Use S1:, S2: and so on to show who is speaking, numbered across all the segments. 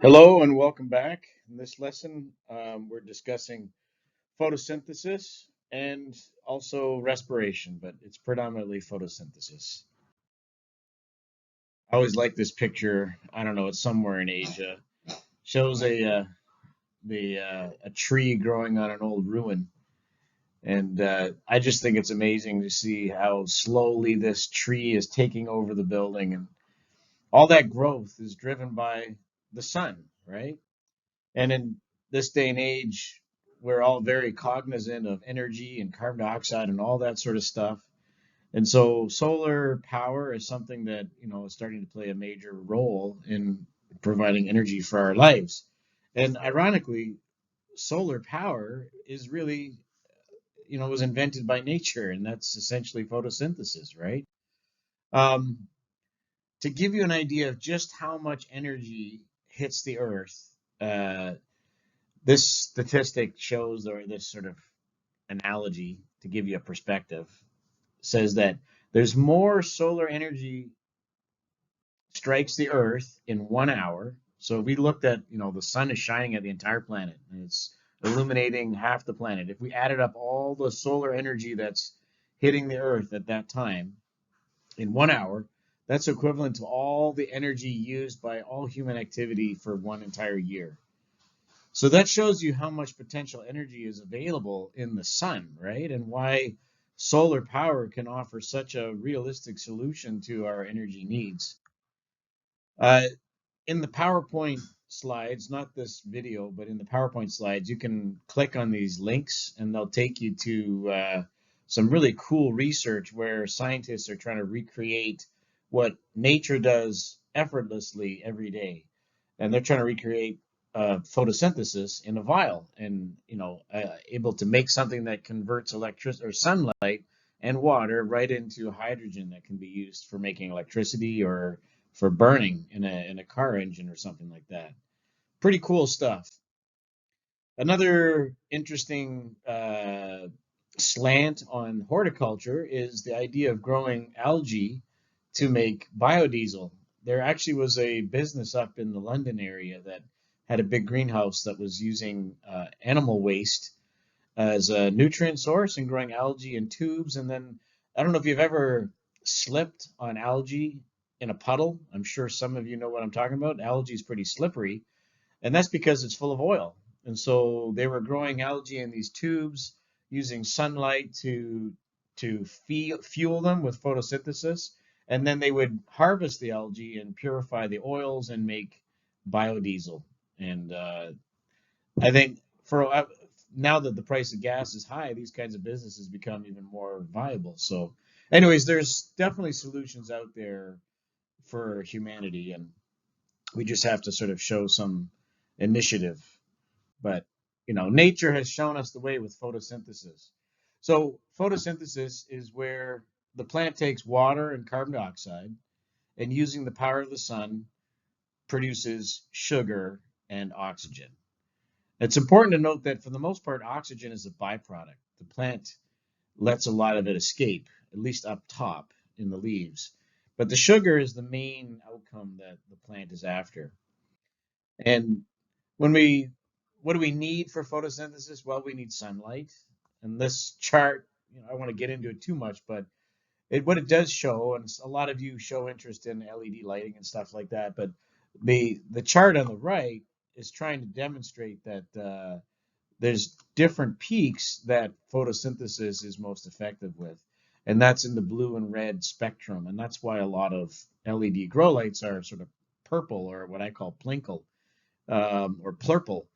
S1: Hello and welcome back. In this lesson, we're discussing photosynthesis and also respiration, but it's predominantly photosynthesis. I always like this picture. I don't know, it's somewhere in Asia. Shows a tree growing on an old ruin, and I just think it's amazing to see how slowly this tree is taking over the building, and all that growth is driven by the sun, right? And in this day and age, we're all very cognizant of energy and carbon dioxide and all that sort of stuff. And so solar power is something that, is starting to play a major role in providing energy for our lives. And ironically, solar power is really, was invented by nature, and that's essentially photosynthesis, right? Um, to give you an idea of just how much energy hits the earth, this statistic shows, or this sort of analogy to give you a perspective, says that there's more solar energy strikes the Earth in 1 hour. So if we looked at, the sun is shining at the entire planet and it's illuminating half the planet. If we added up all the solar energy that's hitting the Earth at that time in 1 hour, that's equivalent to all the energy used by all human activity for one entire year. So that shows you how much potential energy is available in the sun, right? And why solar power can offer such a realistic solution to our energy needs. Uh, in the PowerPoint slides, not this video, but in the PowerPoint slides, you can click on these links and they'll take you to some really cool research where scientists are trying to recreate what nature does effortlessly every day. And they're trying to recreate photosynthesis in a vial and, able to make something that converts electricity or sunlight and water right into hydrogen that can be used for making electricity or for burning in a car engine or something like that. Pretty cool stuff. Another interesting slant on horticulture is the idea of growing algae to make biodiesel. There actually was a business up in the London area that had a big greenhouse that was using animal waste as a nutrient source and growing algae in tubes. And then I don't know if you've ever slipped on algae in a puddle. I'm sure some of you know what I'm talking about. Algae is pretty slippery, and that's because it's full of oil. And so they were growing algae in these tubes using sunlight to fuel them with photosynthesis, and then they would harvest the algae and purify the oils and make biodiesel. And I think for now that the price of gas is high, these kinds of businesses become even more viable. So, anyways, there's definitely solutions out there for humanity, and we just have to sort of show some initiative. But, nature has shown us the way with photosynthesis. So, photosynthesis is where the plant takes water and carbon dioxide and using the power of the sun produces sugar and oxygen. It's important to note that for the most part, oxygen is a byproduct. The plant lets a lot of it escape, at least up top in the leaves. But the sugar is the main outcome that the plant is after. And when we, what do we need for photosynthesis? Well, we need sunlight. And this chart, I don't want to get into it too much, but what it does show, and a lot of you show interest in LED lighting and stuff like that, but the chart on the right is trying to demonstrate that there's different peaks that photosynthesis is most effective with, and that's in the blue and red spectrum, and that's why a lot of LED grow lights are sort of purple, or what I call plinkle, or plurple.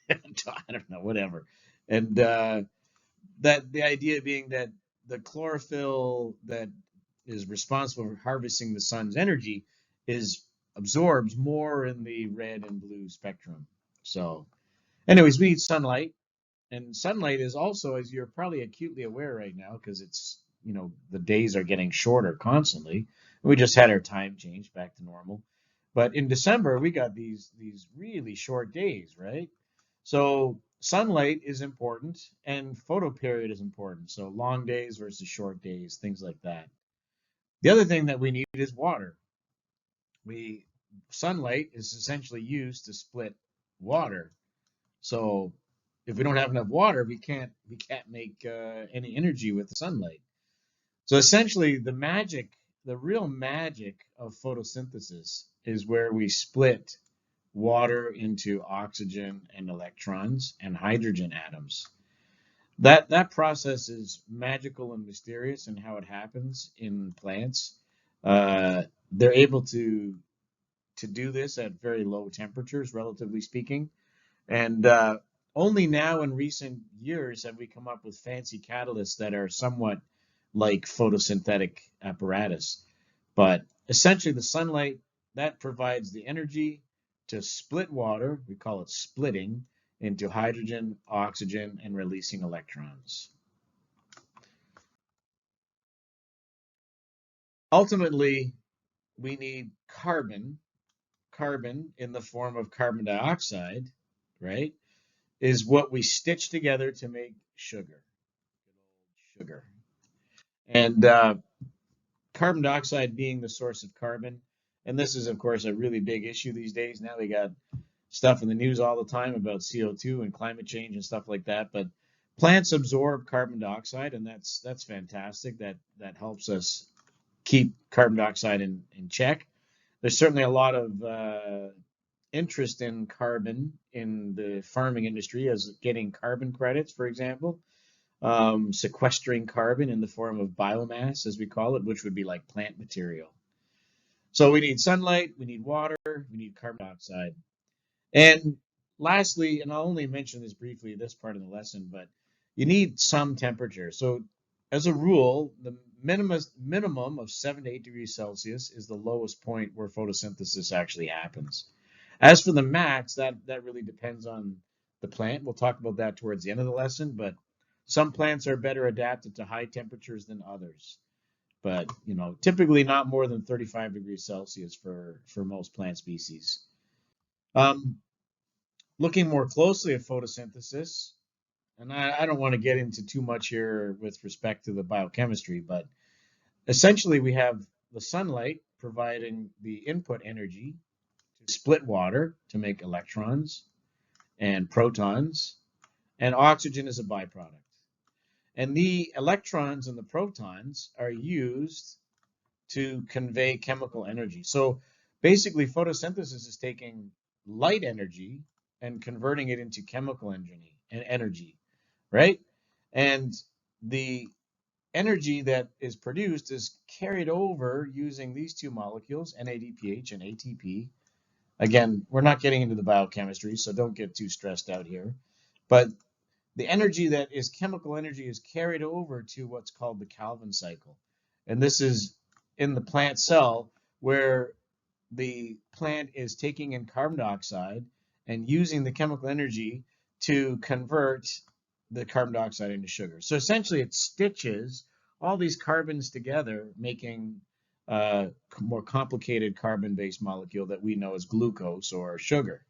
S1: I don't know, whatever. And that the idea being that the chlorophyll that is responsible for harvesting the sun's energy is absorbs more in the red and blue spectrum. So, anyways, we need sunlight, and sunlight is also, as you're probably acutely aware right now, because it's the days are getting shorter constantly. We just had our time change back to normal, but in December we got these really short days, right? So sunlight is important, and photoperiod is important. So long days versus short days, things like that. The other thing that we need is water. We sunlight is essentially used to split water. So if we don't have enough water, we can't make any energy with the sunlight. So essentially, the real magic of photosynthesis is where we split water into oxygen and electrons and hydrogen atoms. That process is magical and mysterious in how it happens in plants. Uh, they're able to do this at very low temperatures, relatively speaking. And only now in recent years have we come up with fancy catalysts that are somewhat like photosynthetic apparatus. But essentially, the sunlight that provides the energy to split water, we call it splitting, into hydrogen, oxygen, and releasing electrons. Ultimately, we need carbon in the form of carbon dioxide, right? Is what we stitch together to make sugar. And carbon dioxide being the source of carbon. And this is, of course, a really big issue these days. Now we got stuff in the news all the time about CO2 and climate change and stuff like that. But plants absorb carbon dioxide, and that's fantastic. That helps us keep carbon dioxide in check. There's certainly a lot of interest in carbon in the farming industry as getting carbon credits, for example, sequestering carbon in the form of biomass, as we call it, which would be like plant material. So we need sunlight, we need water, we need carbon dioxide. And lastly, and I'll only mention this briefly, this part of the lesson, but you need some temperature. So as a rule, the minimum of 7 to 8 degrees Celsius is the lowest point where photosynthesis actually happens. As for the max, that really depends on the plant. We'll talk about that towards the end of the lesson, but some plants are better adapted to high temperatures than others. But, typically not more than 35 degrees Celsius for most plant species. Um, Looking more closely at photosynthesis, and I don't want to get into too much here with respect to the biochemistry, but essentially we have the sunlight providing the input energy to split water to make electrons and protons, and oxygen is a byproduct. And the electrons and the protons are used to convey chemical energy. So basically, photosynthesis is taking light energy and converting it into chemical energy, right? And the energy that is produced is carried over using these two molecules, NADPH and ATP. Again, we're not getting into the biochemistry, so don't get too stressed out here. But the energy that is chemical energy is carried over to what's called the Calvin cycle. And this is in the plant cell where the plant is taking in carbon dioxide and using the chemical energy to convert the carbon dioxide into sugar. So essentially it stitches all these carbons together, making a more complicated carbon-based molecule that we know as glucose or sugar.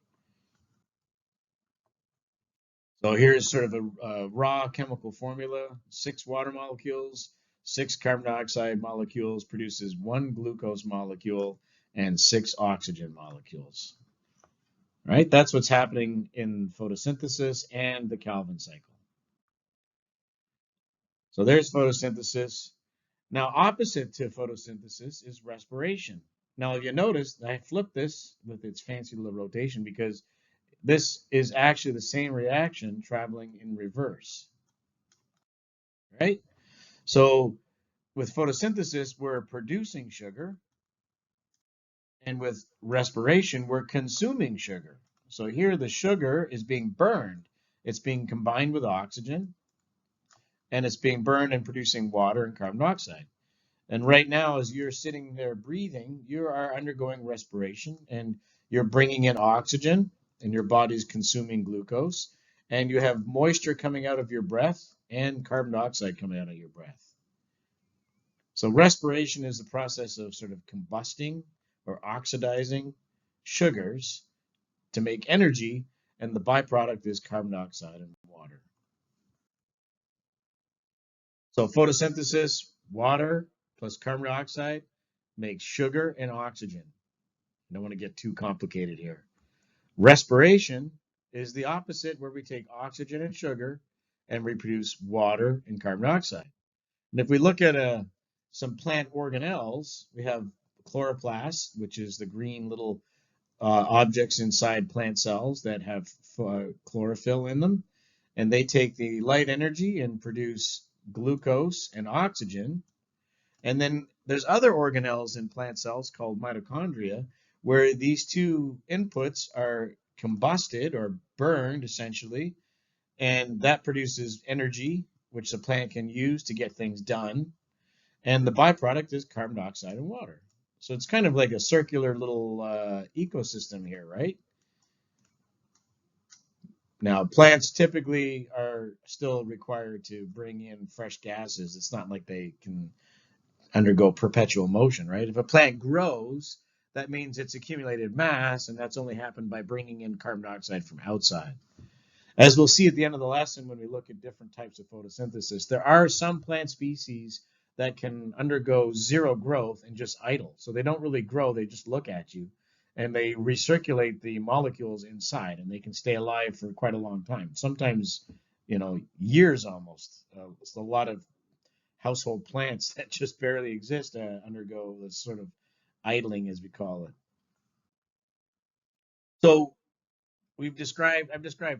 S1: So here's sort of a raw chemical formula: 6 water molecules, 6 carbon dioxide molecules produces 1 glucose molecule and 6 oxygen molecules. Right? That's what's happening in photosynthesis and the Calvin cycle. So there's photosynthesis. Now, opposite to photosynthesis is respiration. Now, if you notice, I flipped this with its fancy little rotation because this is actually the same reaction traveling in reverse, right? So with photosynthesis, we're producing sugar, and with respiration, we're consuming sugar. So here the sugar is being burned. It's being combined with oxygen, and it's being burned and producing water and carbon dioxide. And right now, as you're sitting there breathing, you are undergoing respiration, and you're bringing in oxygen, and your body's consuming glucose, and you have moisture coming out of your breath and carbon dioxide coming out of your breath. So respiration is the process of sort of combusting or oxidizing sugars to make energy, and the byproduct is carbon dioxide and water. So photosynthesis, water plus carbon dioxide makes sugar and oxygen. I don't want to get too complicated here. Respiration is the opposite, where we take oxygen and sugar and we produce water and carbon dioxide. And if we look at some plant organelles, we have chloroplasts, which is the green little objects inside plant cells that have chlorophyll in them. And they take the light energy and produce glucose and oxygen. And then there's other organelles in plant cells called mitochondria, where these two inputs are combusted or burned essentially, and that produces energy, which the plant can use to get things done. And the byproduct is carbon dioxide and water. So it's kind of like a circular little ecosystem here, right? Now, plants typically are still required to bring in fresh gases. It's not like they can undergo perpetual motion, right? If a plant grows, that means it's accumulated mass, and that's only happened by bringing in carbon dioxide from outside. As we'll see at the end of the lesson when we look at different types of photosynthesis, there are some plant species that can undergo zero growth and just idle. So they don't really grow, they just look at you, and they recirculate the molecules inside, and they can stay alive for quite a long time. Sometimes, years almost. It's a lot of household plants that just barely exist undergo this sort of idling, as we call it. So I've described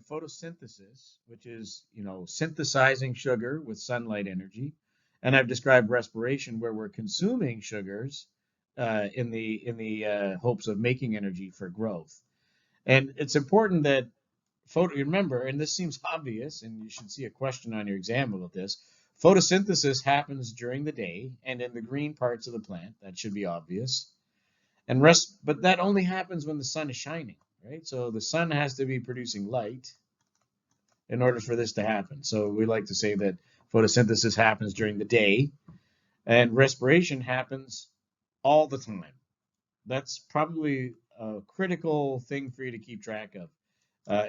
S1: photosynthesis, which is, synthesizing sugar with sunlight energy, and I've described respiration, where we're consuming sugars in the hopes of making energy for growth. And it's important that remember, and this seems obvious, and you should see a question on your exam about this. Photosynthesis happens during the day and in the green parts of the plant. That should be obvious. But that only happens when the sun is shining, right? So the sun has to be producing light in order for this to happen. So we like to say that photosynthesis happens during the day and respiration happens all the time. That's probably a critical thing for you to keep track of.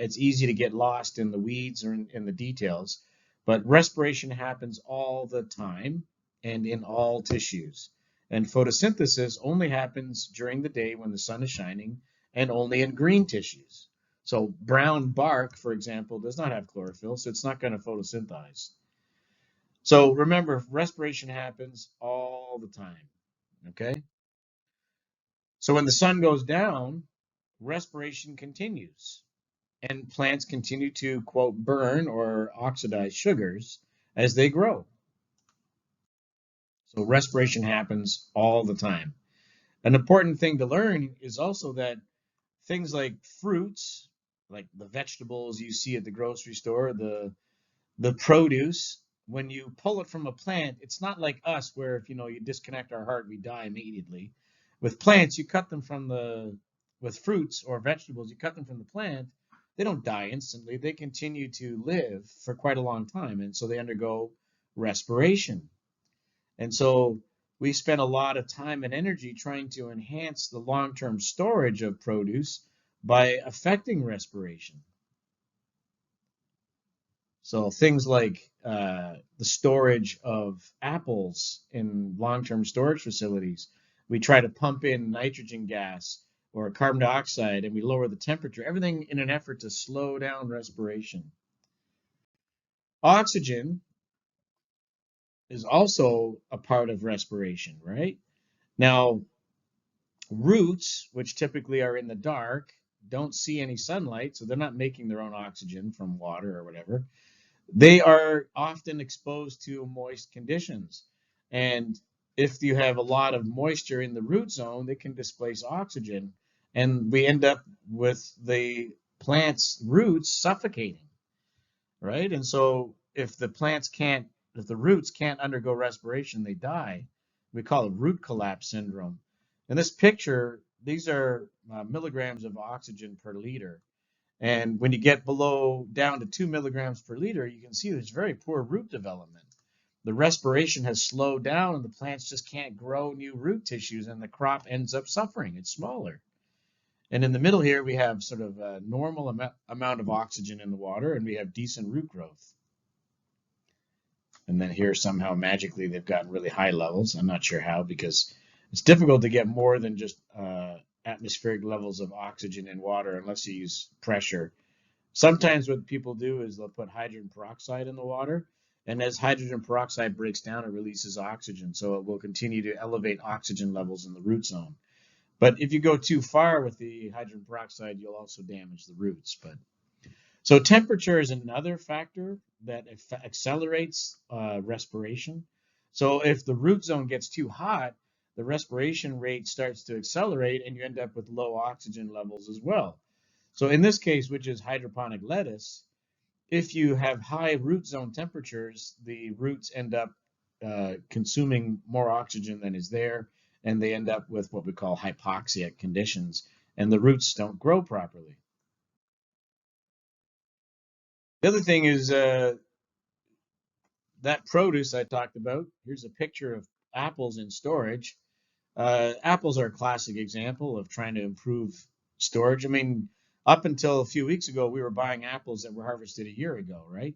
S1: It's easy to get lost in the weeds or in the details, but respiration happens all the time and in all tissues. And photosynthesis only happens during the day when the sun is shining and only in green tissues. So brown bark, for example, does not have chlorophyll, so it's not going to photosynthesize. So remember, respiration happens all the time, okay? So when the sun goes down, respiration continues, and plants continue to, quote, burn or oxidize sugars as they grow. So respiration happens all the time. An important thing to learn is also that things like fruits, like the vegetables you see at the grocery store, the produce, when you pull it from a plant, it's not like us where if you disconnect our heart, we die immediately. With plants, you cut them with fruits or vegetables, you cut them from the plant, they don't die instantly. They continue to live for quite a long time, and so they undergo respiration. And so we spend a lot of time and energy trying to enhance the long-term storage of produce by affecting respiration. So things like the storage of apples in long-term storage facilities, we try to pump in nitrogen gas or carbon dioxide, and we lower the temperature, everything in an effort to slow down respiration. Oxygen is also a part of respiration, right? Now, roots, which typically are in the dark, don't see any sunlight, so they're not making their own oxygen from water or whatever. They are often exposed to moist conditions. And if you have a lot of moisture in the root zone, they can displace oxygen. And we end up with the plant's roots suffocating, right? And so if the roots can't undergo respiration, they die. We call it root collapse syndrome. In this picture, these are milligrams of oxygen per liter. And when you get down to 2 milligrams per liter, you can see there's very poor root development. The respiration has slowed down and the plants just can't grow new root tissues, and the crop ends up suffering. It's smaller. And in the middle here, we have sort of a normal amount of oxygen in the water, and we have decent root growth. And then here, somehow magically, they've gotten really high levels. I'm not sure how, because it's difficult to get more than just atmospheric levels of oxygen in water unless you use pressure. Sometimes what people do is they'll put hydrogen peroxide in the water, and as hydrogen peroxide breaks down, it releases oxygen, so it will continue to elevate oxygen levels in the root zone. But if you go too far with the hydrogen peroxide, you'll also damage the roots. So temperature is another factor that accelerates respiration. So if the root zone gets too hot, the respiration rate starts to accelerate and you end up with low oxygen levels as well. So in this case, which is hydroponic lettuce, if you have high root zone temperatures, the roots end up consuming more oxygen than is there, and they end up with what we call hypoxic conditions, and the roots don't grow properly. The other thing is that produce I talked about. Here's a picture of apples in storage. Apples are a classic example of trying to improve storage. I mean, up until a few weeks ago, we were buying apples that were harvested a year ago, right?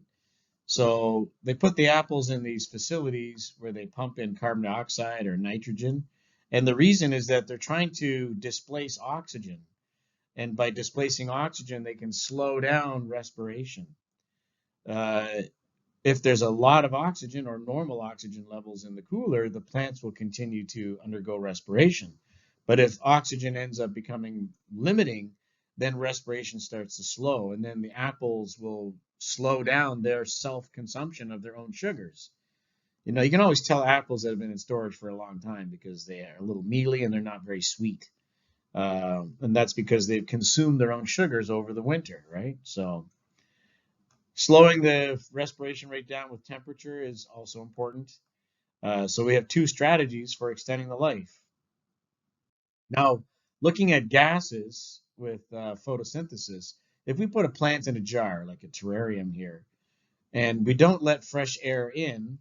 S1: So they put the apples in these facilities where they pump in carbon dioxide or nitrogen. And the reason is that they're trying to displace oxygen. And by displacing oxygen, they can slow down respiration. Uh, if there's a lot of oxygen or normal oxygen levels in the cooler, the plants will continue to undergo respiration. But if oxygen ends up becoming limiting, then respiration starts to slow, and then the apples will slow down their self-consumption of their own sugars. You know, you can always tell apples that have been in storage for a long time because they are a little mealy and they're not very sweet. And that's because they've consumed their own sugars over the winter, right? So slowing the respiration rate down with temperature is also important. So we have two strategies for extending the life. Now, looking at gases with photosynthesis, if we put a plant in a jar, like a terrarium here, and we don't let fresh air in,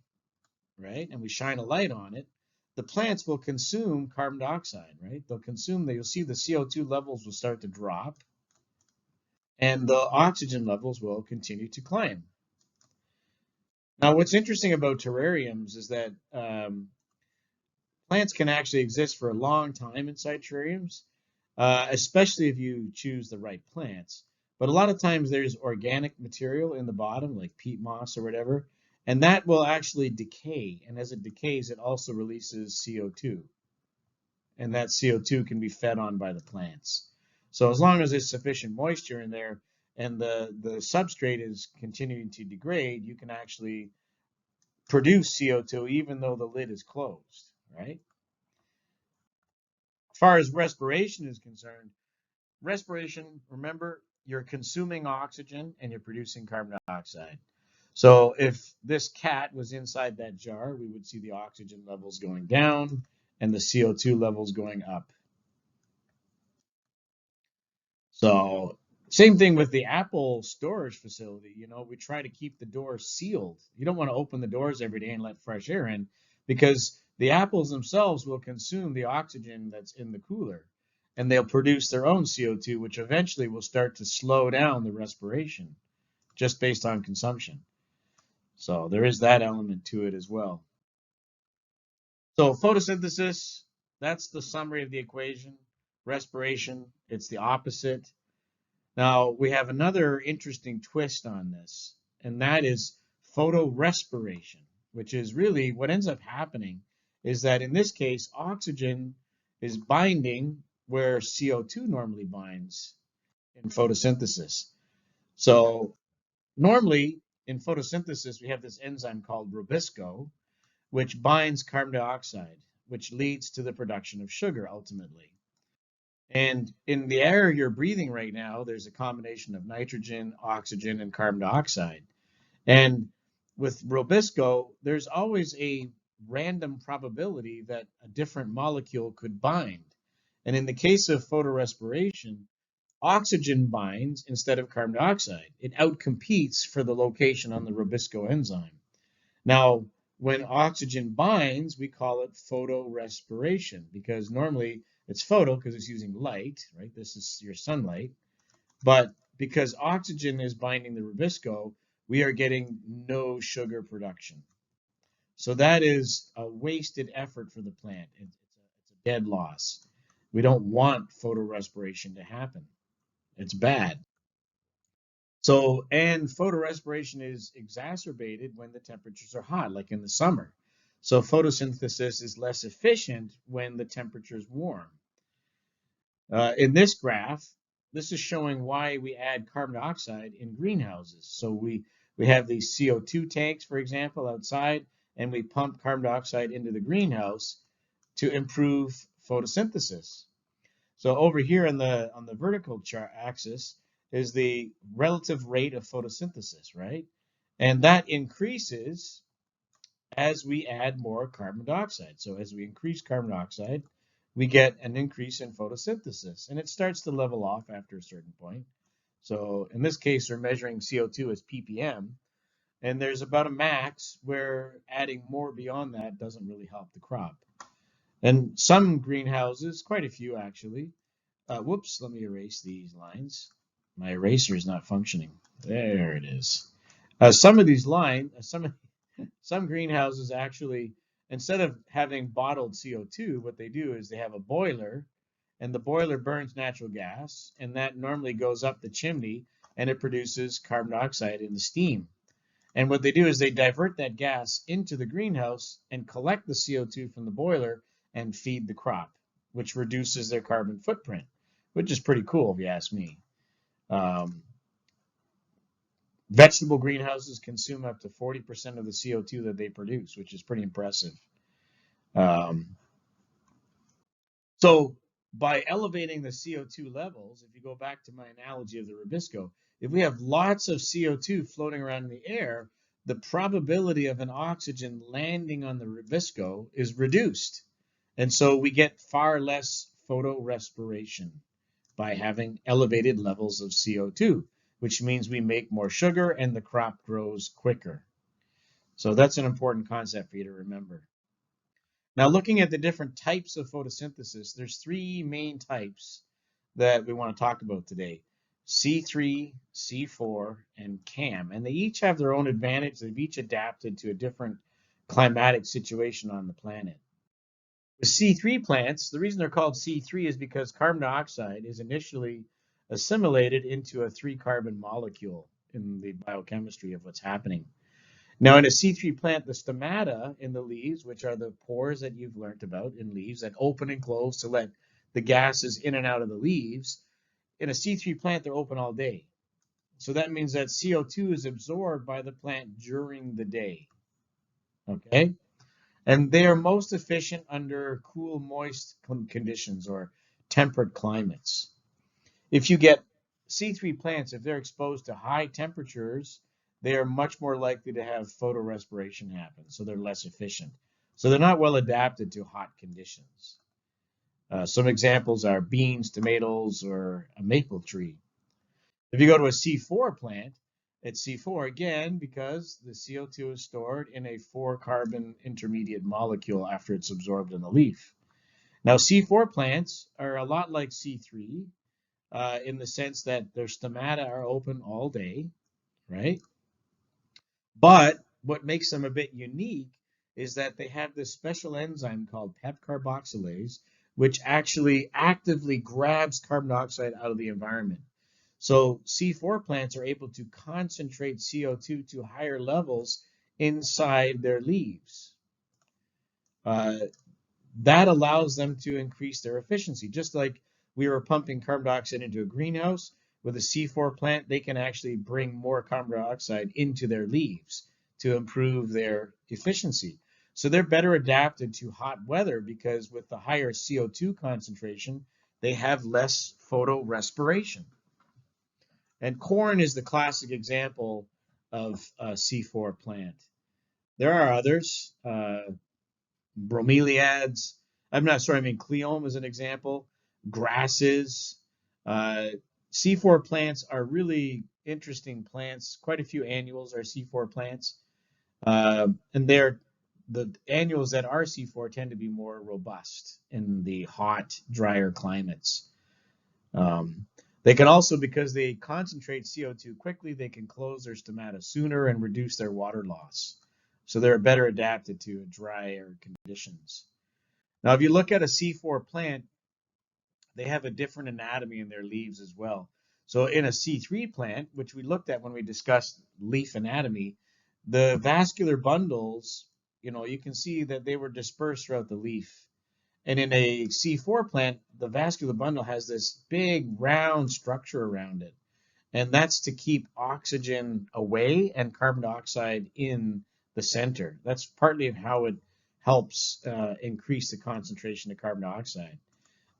S1: right, and we shine a light on it, the plants will consume carbon dioxide, right? You'll see the CO2 levels will start to drop, and the oxygen levels will continue to climb. Now, what's interesting about terrariums is that plants can actually exist for a long time inside terrariums, especially if you choose the right plants. But a lot of times there's organic material in the bottom, like peat moss or whatever, and that will actually decay. And as it decays, it also releases CO2. And that CO2 can be fed on by the plants. So as long as there's sufficient moisture in there and the substrate is continuing to degrade, you can actually produce CO2 even though the lid is closed, right? As far as respiration is concerned, respiration, remember, you're consuming oxygen and you're producing carbon dioxide. So if this cat was inside that jar, we would see the oxygen levels going down and the CO2 levels going up. So same thing with the Apple storage facility. You know, we try to keep the doors sealed. You don't want to open the doors every day and let fresh air in because the apples themselves will consume the oxygen that's in the cooler and they'll produce their own CO2, which eventually will start to slow down the respiration just based on consumption. So there is that element to it as well. So photosynthesis, that's the summary of the equation. Respiration, it's the opposite. Now, we have another interesting twist on this, and that is photorespiration, which is really what ends up happening is that in this case, oxygen is binding where CO2 normally binds in photosynthesis. So normally in photosynthesis, we have this enzyme called rubisco, which binds carbon dioxide, which leads to the production of sugar ultimately. And in the air you're breathing right now, there's a combination of nitrogen, oxygen, and carbon dioxide. And with Robisco, there's always a random probability that a different molecule could bind. And in the case of photorespiration, oxygen binds instead of carbon dioxide. It outcompetes for the location on the Robisco enzyme. Now, when oxygen binds, we call it photorespiration because normally it's photo because it's using light, right? This is your sunlight. But because oxygen is binding the rubisco, we are getting no sugar production. So that is a wasted effort for the plant. It's a dead loss. We don't want photorespiration to happen. It's bad. So, and photorespiration is exacerbated when the temperatures are hot, like in the summer. So photosynthesis is less efficient when the temperature is warm. In this graph, this is showing why we add carbon dioxide in greenhouses. So we have these CO2 tanks, for example, outside, and we pump carbon dioxide into the greenhouse to improve photosynthesis. So over here on the vertical chart axis is the relative rate of photosynthesis, right? And that increases as we add more carbon dioxide. So as we increase carbon dioxide, we get an increase in photosynthesis, and it starts to level off after a certain point. So in this case, we're measuring CO2 as ppm, and there's about a max where adding more beyond that doesn't really help the crop. And some greenhouses, quite a few actually, whoops, let me erase these lines. My eraser is not functioning. There it is. Some of these lines, some greenhouses actually, instead of having bottled CO2, what they do is they have a boiler, and the boiler burns natural gas, and that normally goes up the chimney, and it produces carbon dioxide in the steam. And what they do is they divert that gas into the greenhouse and collect the CO2 from the boiler and feed the crop, which reduces their carbon footprint, which is pretty cool if you ask me. Vegetable greenhouses consume up to 40% of the CO2 that they produce, which is pretty impressive. So by elevating the CO2 levels, if you go back to my analogy of the rubisco, if we have lots of CO2 floating around in the air, the probability of an oxygen landing on the rubisco is reduced. And so we get far less photorespiration by having elevated levels of CO2, which means we make more sugar and the crop grows quicker. So that's an important concept for you to remember. Now, looking at the different types of photosynthesis, there's three main types that we want to talk about today: C3, C4, and CAM. And they each have their own advantage. They've each adapted to a different climatic situation on the planet. The C3 plants, the reason they're called C3 is because carbon dioxide is initially assimilated into a 3-carbon molecule in the biochemistry of what's happening. Now, in a C3 plant, the stomata in the leaves, which are the pores that you've learned about in leaves that open and close to let the gases in and out of the leaves, in a C3 plant, they're open all day. So that means that CO2 is absorbed by the plant during the day. Okay? And they are most efficient under cool, moist conditions or temperate climates. If you get C3 plants, if they're exposed to high temperatures, they are much more likely to have photorespiration happen, so they're less efficient. So they're not well adapted to hot conditions. Some examples are beans, tomatoes, or a maple tree. If you go to a C4 plant, it's C4 again because the CO2 is stored in a 4-carbon intermediate molecule after it's absorbed in the leaf. Now, C4 plants are a lot like C3 in the sense that their stomata are open all day, right? But what makes them a bit unique is that they have this special enzyme called PEP carboxylase, which actually actively grabs carbon dioxide out of the environment. So C4 plants are able to concentrate CO2 to higher levels inside their leaves. That allows them to increase their efficiency. Just like we were pumping carbon dioxide into a greenhouse, with a C4 plant, they can actually bring more carbon dioxide into their leaves to improve their efficiency. So they're better adapted to hot weather because with the higher CO2 concentration, they have less photorespiration. And corn is the classic example of a C4 plant. There are others, bromeliads. Cleome is an example. Grasses. C4 plants are really interesting plants. Quite a few annuals are C4 plants. And the annuals that are C4 tend to be more robust in the hot, drier climates. They can also, because they concentrate CO2 quickly, they can close their stomata sooner and reduce their water loss. So they're better adapted to drier conditions. Now, if you look at a C4 plant, they have a different anatomy in their leaves as well. So in a C3 plant, which we looked at when we discussed leaf anatomy, the vascular bundles, you can see that they were dispersed throughout the leaf. And in a C4 plant, the vascular bundle has this big round structure around it. And that's to keep oxygen away and carbon dioxide in the center. That's partly how it helps increase the concentration of carbon dioxide.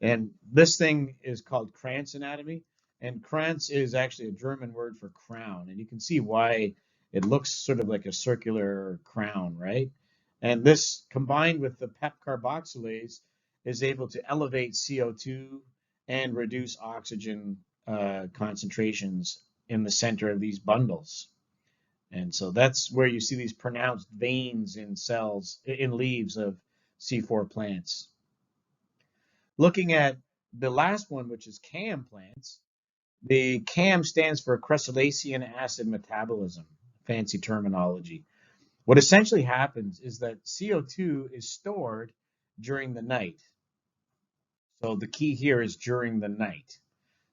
S1: And this thing is called Krantz anatomy. And Krantz is actually a German word for crown. And you can see why it looks sort of like a circular crown, right? And this, combined with the PEP carboxylase, is able to elevate CO2 and reduce oxygen concentrations in the center of these bundles. And so that's where you see these pronounced veins in cells, in leaves of C4 plants. Looking at the last one, which is CAM plants, the CAM stands for crustacean acid metabolism, fancy terminology. What essentially happens is that CO2 is stored during the night. So the key here is during the night.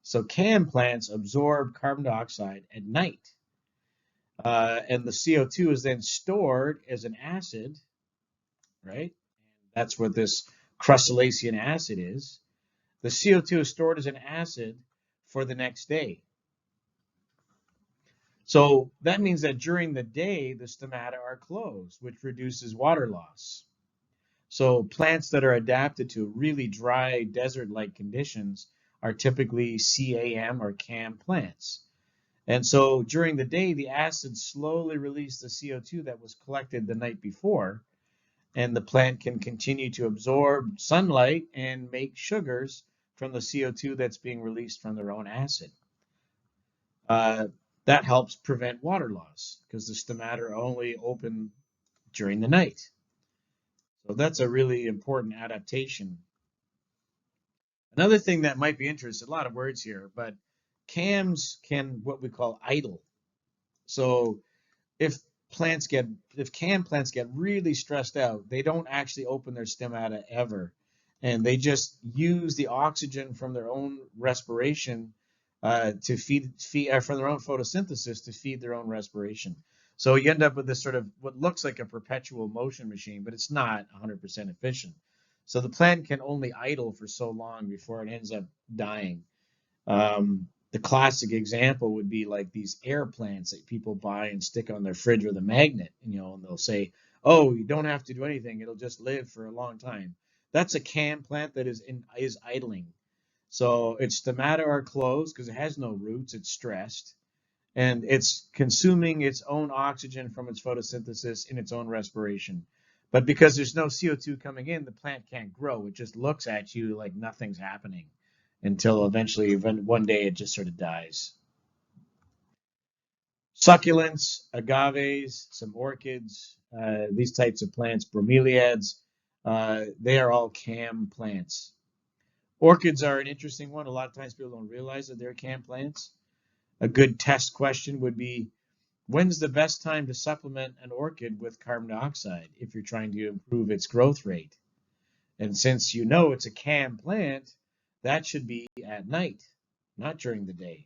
S1: So CAM plants absorb carbon dioxide at night. And the CO2 is then stored as an acid, right? That's what this crustacean acid is. The CO2 is stored as an acid for the next day. So that means that during the day, the stomata are closed, which reduces water loss. So plants that are adapted to really dry desert-like conditions are typically CAM or CAM plants. And so during the day, the acids slowly release the CO2 that was collected the night before, and the plant can continue to absorb sunlight and make sugars from the CO2 that's being released from their own acid. That helps prevent water loss because the stomata are only open during the night. So that's a really important adaptation. Another thing that might be interesting, a lot of words here, but CAMs can what we call idle. So if CAM plants get really stressed out, they don't actually open their stomata ever, and they just use the oxygen from their own respiration to feed from their own photosynthesis to feed their own respiration. So you end up with this sort of what looks like a perpetual motion machine, but it's not 100% efficient. So the plant can only idle for so long before it ends up dying. The classic example would be like these air plants that people buy and stick on their fridge with a magnet, and they'll say, "Oh, you don't have to do anything; it'll just live for a long time." That's a CAM plant that is idling. So its stomata are closed because it has no roots; it's stressed, and it's consuming its own oxygen from its photosynthesis in its own respiration. But because there's no CO2 coming in, the plant can't grow. It just looks at you like nothing's happening until eventually one day it just sort of dies. Succulents, agaves, some orchids, these types of plants, bromeliads, they are all CAM plants. Orchids are an interesting one. A lot of times people don't realize that they're CAM plants. A good test question would be, when's the best time to supplement an orchid with carbon dioxide if you're trying to improve its growth rate? And since it's a CAM plant, that should be at night, not during the day.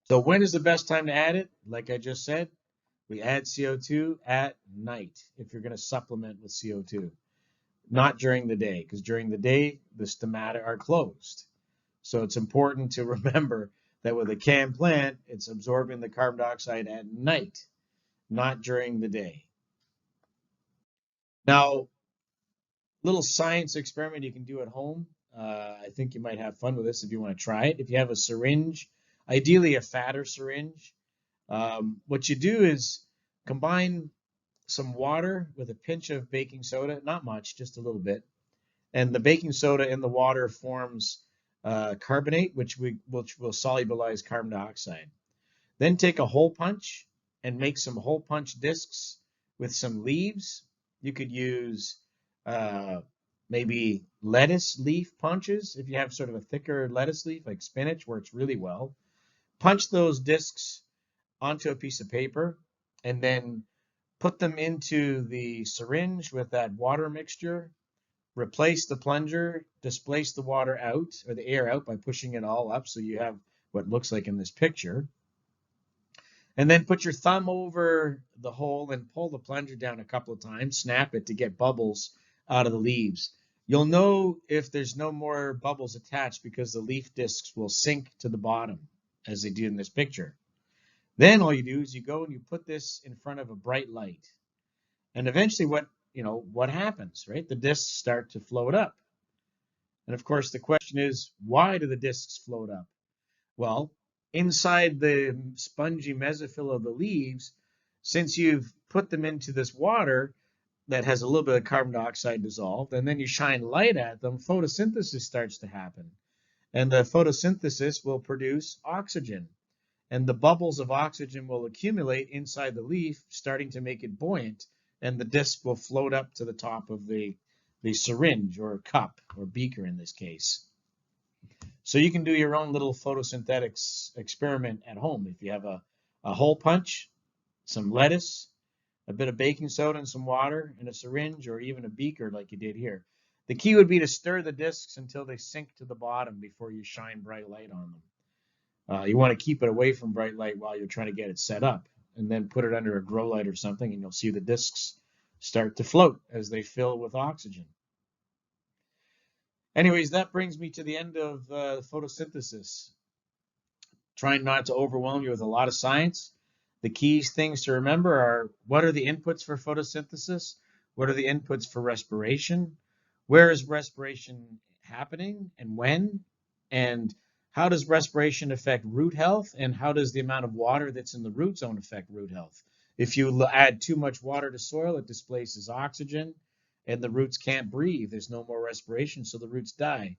S1: So when is the best time to add it? Like I just said, we add CO2 at night if you're going to supplement with CO2, not during the day, because during the day, the stomata are closed. So it's important to remember that with a CAM plant, it's absorbing the carbon dioxide at night, not during the day. Now, little science experiment you can do at home. I think you might have fun with this if you want to try it. If you have a syringe, ideally a fatter syringe, what you do is combine some water with a pinch of baking soda, not much, just a little bit. And the baking soda in the water forms carbonate, which will solubilize carbon dioxide. Then take a hole punch and make some hole punch discs with some leaves. You could use maybe lettuce leaf punches. If you have sort of a thicker lettuce leaf like spinach, works really well. Punch those discs onto a piece of paper and then put them into the syringe with that water mixture, replace the plunger, displace the water out or the air out by pushing it all up so you have what looks like in this picture. And then put your thumb over the hole and pull the plunger down a couple of times, snap it to get bubbles out of the leaves. You'll know if there's no more bubbles attached because the leaf discs will sink to the bottom as they do in this picture. Then all you do is you go and you put this in front of a bright light. And eventually what happens, right? The discs start to float up. And of course, the question is, why do the discs float up? Well, inside the spongy mesophyll of the leaves, since you've put them into this water that has a little bit of carbon dioxide dissolved, and then you shine light at them, photosynthesis starts to happen. And the photosynthesis will produce oxygen. And the bubbles of oxygen will accumulate inside the leaf, starting to make it buoyant, and the disc will float up to the top of the syringe or cup or beaker in this case. So you can do your own little photosynthetics experiment at home. If you have a hole punch, some lettuce, a bit of baking soda and some water, and a syringe or even a beaker like you did here. The key would be to stir the discs until they sink to the bottom before you shine bright light on them. You want to keep it away from bright light while you're trying to get it set up, and then put it under a grow light or something, and you'll see the discs start to float as they fill with oxygen. Anyways, that brings me to the end of photosynthesis. Trying not to overwhelm you with a lot of science. The key things to remember are, what are the inputs for photosynthesis? What are the inputs for respiration? Where is respiration happening and when? And how does respiration affect root health? And how does the amount of water that's in the root zone affect root health? If you add too much water to soil, it displaces oxygen and the roots can't breathe. There's no more respiration, so the roots die.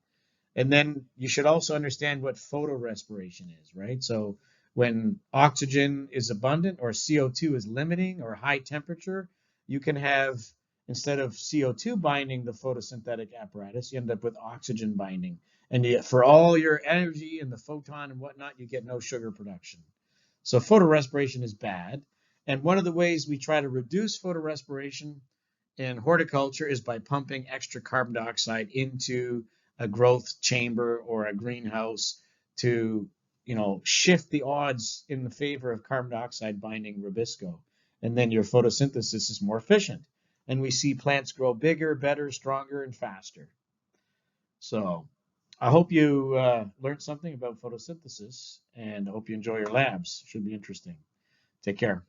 S1: And then you should also understand what photorespiration is, right? So when oxygen is abundant or CO2 is limiting or high temperature, you can have, instead of CO2 binding the photosynthetic apparatus, you end up with oxygen binding. And yet for all your energy and the photon and whatnot, you get no sugar production. So photorespiration is bad. And one of the ways we try to reduce photorespiration in horticulture is by pumping extra carbon dioxide into a growth chamber or a greenhouse to, shift the odds in the favor of carbon dioxide binding Rubisco. And then your photosynthesis is more efficient. And we see plants grow bigger, better, stronger, and faster. So I hope you learned something about photosynthesis, and I hope you enjoy your labs. Should be interesting. Take care.